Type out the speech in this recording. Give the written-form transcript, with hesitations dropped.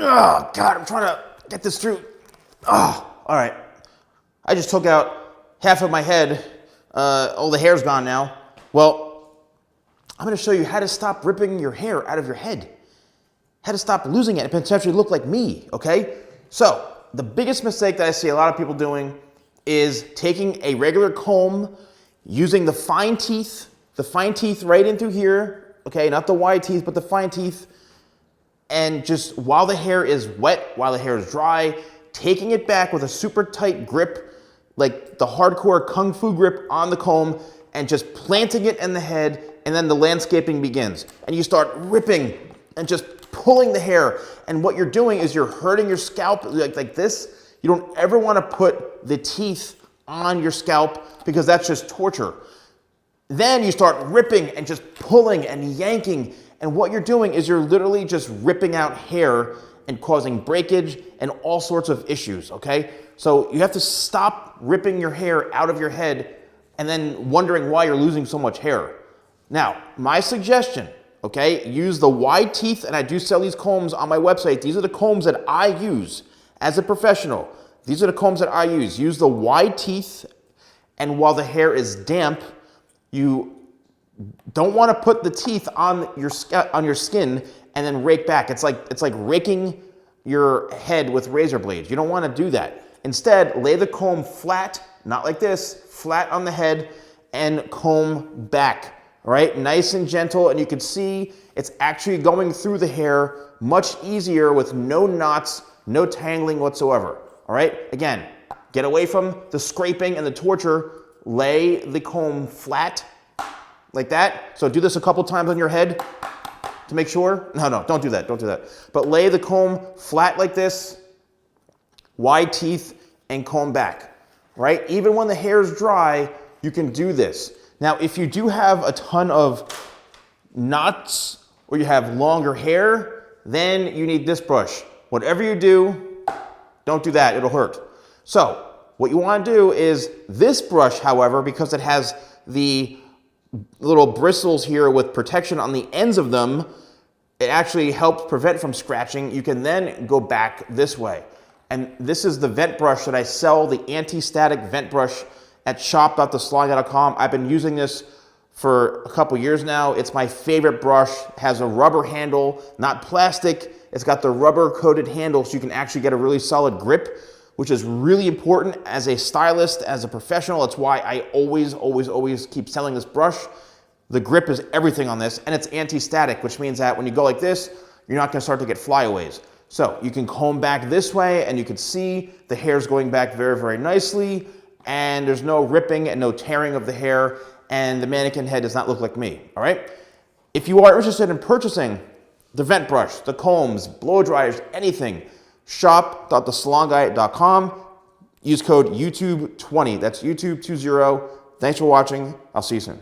Oh, God, I'm trying to get this through. Oh, all right. I just took out half of my head. All the hair's gone now. Well, I'm going to show you how to stop ripping your hair out of your head. How to stop losing it and potentially look like me, okay? So, the biggest mistake that I see a lot of people doing is taking a regular comb, using the fine teeth right in through here, okay? Not the wide teeth, but the fine teeth. And just while the hair is wet, while the hair is dry, taking it back with a super tight grip, like the hardcore kung fu grip on the comb, and just planting it in the head, and then the landscaping begins. And you start ripping and just pulling the hair. And what you're doing is you're hurting your scalp like this. You don't ever want to put the teeth on your scalp because that's just torture. Then you start ripping and just pulling and yanking. And what you're doing is you're literally just ripping out hair and causing breakage and all sorts of issues, okay? So you have to stop ripping your hair out of your head and then wondering why you're losing so much hair. Now, my suggestion, okay, use the wide teeth, and I do sell these combs on my website. These are the combs that I use as a professional. These are the combs that I use. Use the wide teeth, and while the hair is damp, you don't want to put the teeth on your skin and then rake back. It's like raking your head with razor blades. You don't want to do that. Instead, lay the comb flat, not like this, flat on the head, and comb back. All right, nice and gentle, and you can see it's actually going through the hair much easier with no knots, no tangling whatsoever. All right, again, get away from the scraping and the torture. Lay the comb flat like that. So do this a couple times on your head to make sure. No, don't do that, don't do that. But lay the comb flat like this, wide teeth, and comb back, right? Even when the hair is dry, you can do this. Now, if you do have a ton of knots or you have longer hair, then you need this brush. Whatever you do, don't do that, it'll hurt. So, what you want to do is this brush, however, because it has the little bristles here with protection on the ends of them, it actually helps prevent from scratching. You can then go back this way. And this is the vent brush that I sell, the anti-static vent brush at shop.thesalonguy.com. I've been using this for a couple years now. It's my favorite brush. It has a rubber handle, not plastic. It's got the rubber coated handle so you can actually get a really solid grip, which is really important as a stylist, as a professional. That's why I always keep selling this brush. The grip is everything on this, and it's anti-static, which means that when you go like this, you're not gonna start to get flyaways. So you can comb back this way, and you can see the hair's going back very nicely, and there's no ripping and no tearing of the hair, and the mannequin head does not look like me, all right? If you are interested in purchasing the vent brush, the combs, blow dryers, anything, shop.thesalonguy.com. Use code YouTube20. That's YouTube20. Thanks for watching. I'll see you soon.